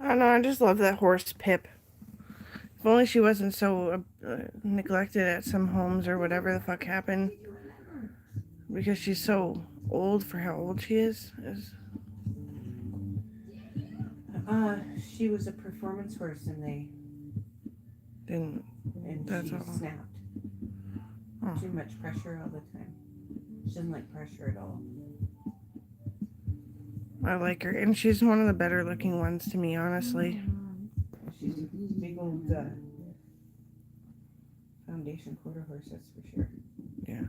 I don't know, I just love that horse Pip. If only she wasn't so neglected at some homes or whatever the fuck happened. Because she's so old for how old she is. She was a performance horse, and Didn't. That's she all. snapped. Oh, Too much pressure all the time. She doesn't like pressure at all. I like her. And she's one of the better looking ones to me, honestly. She's a big old foundation quarter horse, that's for sure. Yeah.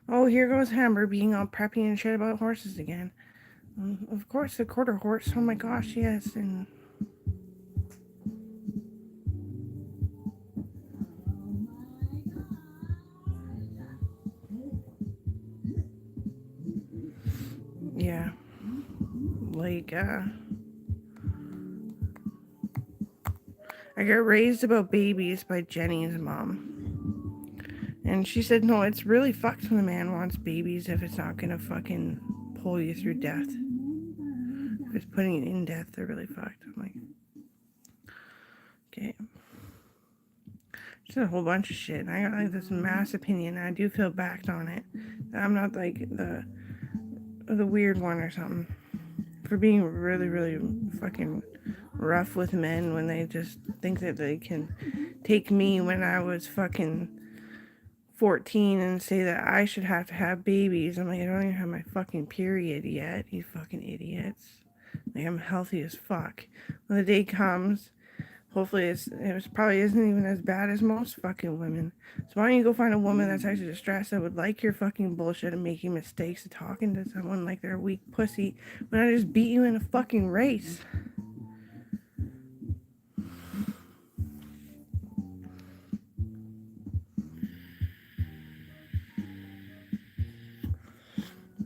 Oh, here goes Hamber being all preppy and shit about horses again. Of course, the quarter horse. Oh my gosh, yes. And yeah, like, I got raised about babies by Jenny's mom. And she said, no, it's really fucked when a man wants babies if it's not gonna fucking pull you through death. If it's putting you in death, they're really fucked. I'm like, okay. Just a whole bunch of shit. And I got like this mass opinion. And I do feel backed on it. I'm not like the weird one or something. For being really, really fucking rough with men when they just think that they can take me when I was fucking 14 and say that I should have to have babies. I'm like, I don't even have my fucking period yet, you fucking idiots. Like, I'm healthy as fuck. When the day comes, hopefully it probably isn't even as bad as most fucking women. So why don't you go find a woman that's actually distressed that would like your fucking bullshit and making mistakes and talking to someone like they're a weak pussy when I just beat you in a fucking race.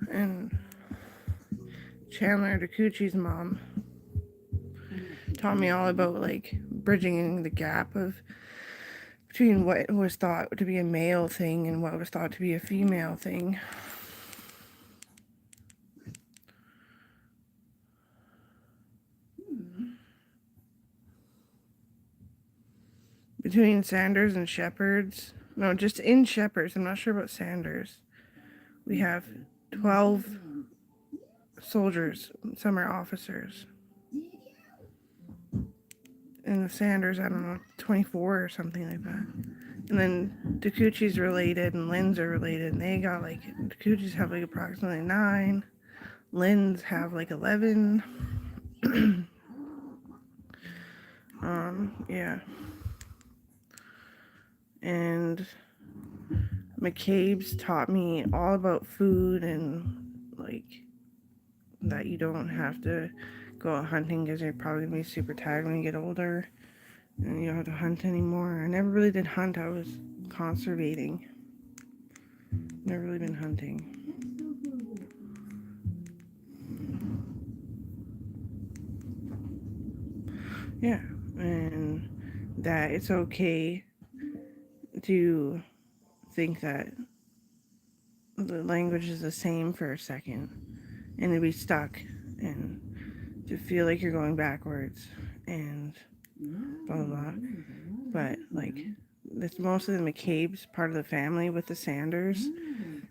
And Chandler DeCucci's mom taught me all about like bridging the gap of between what was thought to be a male thing and what was thought to be a female thing. Between Sanders and Shepherds. No, just in Shepherds. I'm not sure about Sanders. We have 12 soldiers. Some are officers. And the Sanders, I don't know, 24 or something like that. And then DeCucci's related and Lynn's are related. And they got like, DeCucci's have like approximately 9. Lynn's have like 11. Yeah. And McCabe's taught me all about food and like that you don't have to go out hunting because you're probably gonna be super tired when you get older and you don't have to hunt anymore. I never really did hunt. I was conservating. Never really been hunting. Yeah, and that it's okay to think that the language is the same for a second and to be stuck and to feel like you're going backwards and blah blah blah. But like it's mostly the McCabe's part of the family with the Sanders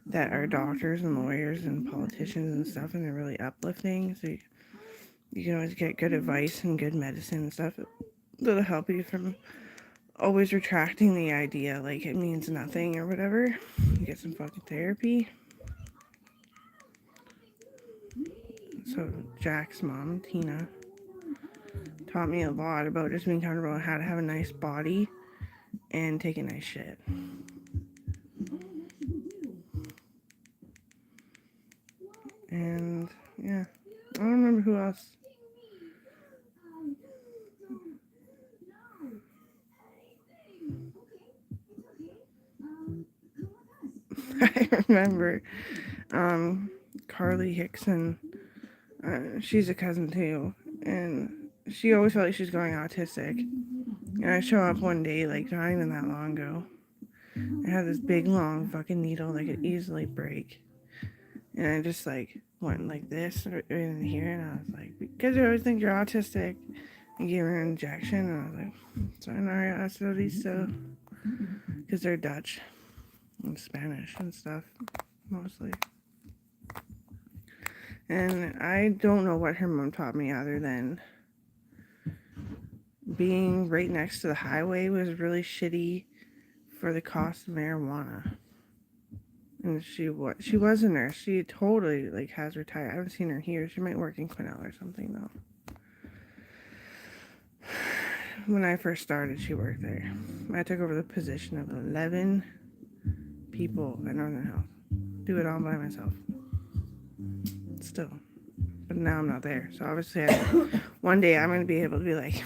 that are doctors and lawyers and politicians and stuff, and they're really uplifting. So you can always get good advice and good medicine and stuff that'll help you from always retracting the idea like it means nothing or whatever. You get some fucking therapy. So Jack's mom, Tina, taught me a lot about just being comfortable and how to have a nice body and take a nice shit. And yeah, I don't remember who else. I remember Carly Hickson. She's a cousin too, and she always felt like she was going autistic. And I show up one day, like not even that long ago. I had this big long fucking needle that could easily break, and I just like went like this in here, and I was like, because I always think you're autistic, and give her an injection, and I was like, sorry, that's so, because they're Dutch and Spanish and stuff, mostly. And I don't know what her mom taught me other than being right next to the highway was really shitty for the cost of marijuana. And she was a nurse. She totally like has retired. I haven't seen her here. She might work in Quesnel or something though. When I first started, she worked there. I took over the position of 11 people at Northern Health. Do it all by myself. Still. But now I'm not there. So obviously one day I'm going to be able to be like,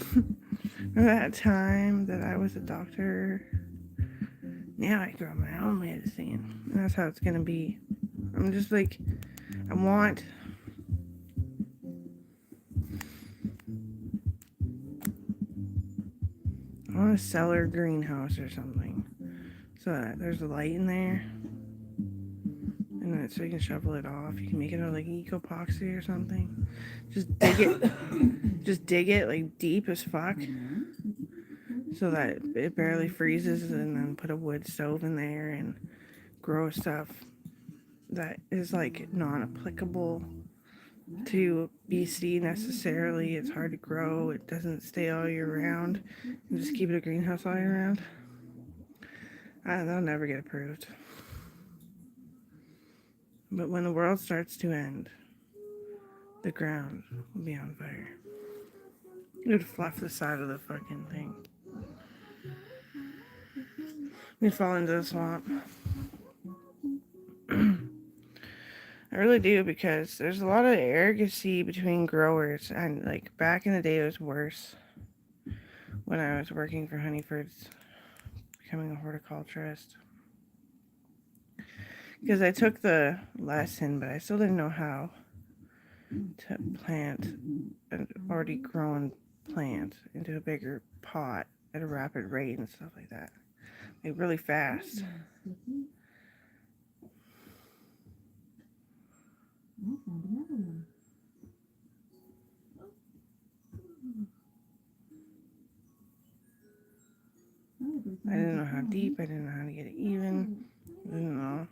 remember that time that I was a doctor? Now I grow my own medicine. And that's how it's going to be. I'm just like, I want a cellar greenhouse or something. So that there's a light in there. And then so you can shovel it off. You can make it out of like ecopoxy or something. Just dig it like deep as fuck. So that it barely freezes, and then put a wood stove in there and grow stuff that is like non-applicable to BC necessarily. It's hard to grow. It doesn't stay all year round. And just keep it a greenhouse all year round. They'll never get approved. But when the world starts to end, the ground will be on fire. It would fluff the side of the fucking thing. We'd fall into the swamp. I really do, because there's a lot of arrogancy between growers, and like back in the day it was worse when I was working for Honeyford's, becoming a horticulturist, because I took the lesson but I still didn't know how to plant an already grown plant into a bigger pot at a rapid rate and stuff like that, like really fast. I didn't know how deep, I didn't know how to get it even, I didn't know.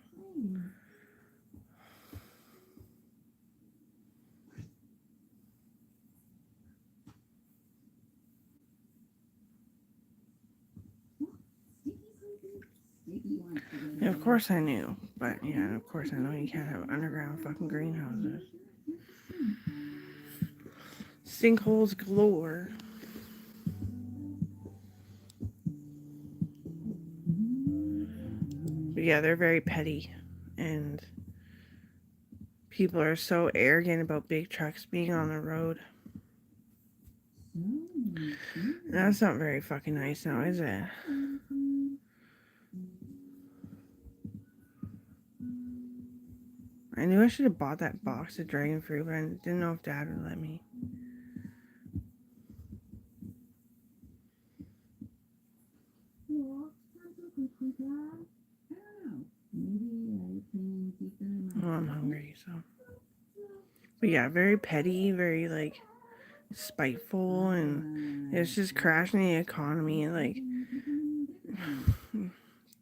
And of course I knew, but yeah, of course I know you can't have underground fucking greenhouses. Sinkholes galore. But yeah, they're very petty, and people are so arrogant about big trucks being on the road. And that's not very fucking nice now, is it? I knew I should have bought that box of dragon fruit, but I didn't know if Dad would let me. Oh, I'm hungry, so. But yeah, very petty, very like spiteful, and it's just crashing the economy, and like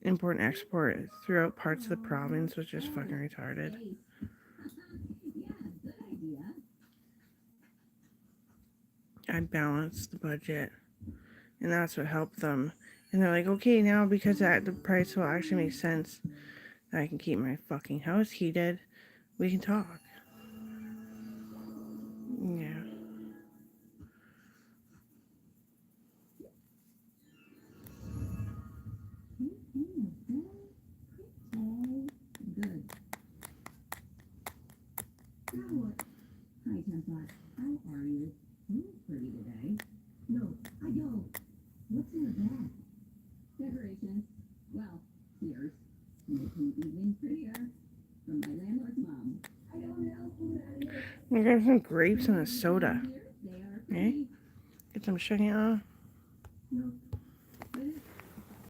import and export throughout parts of the province was just fucking retarded. I balanced the budget, and that's what helped them. And they're like, okay, now because that the price will actually make sense, I can keep my fucking house heated, we can talk. Yeah. Good. Hi, Tempa. How are you? You look pretty today. No, I don't. What's in the bag? Decorations. Well, tears. Making even prettier. From my landlord's mom. I don't know who that is. I got some grapes and a soda. They are Eh? pretty. Get some sugar. No.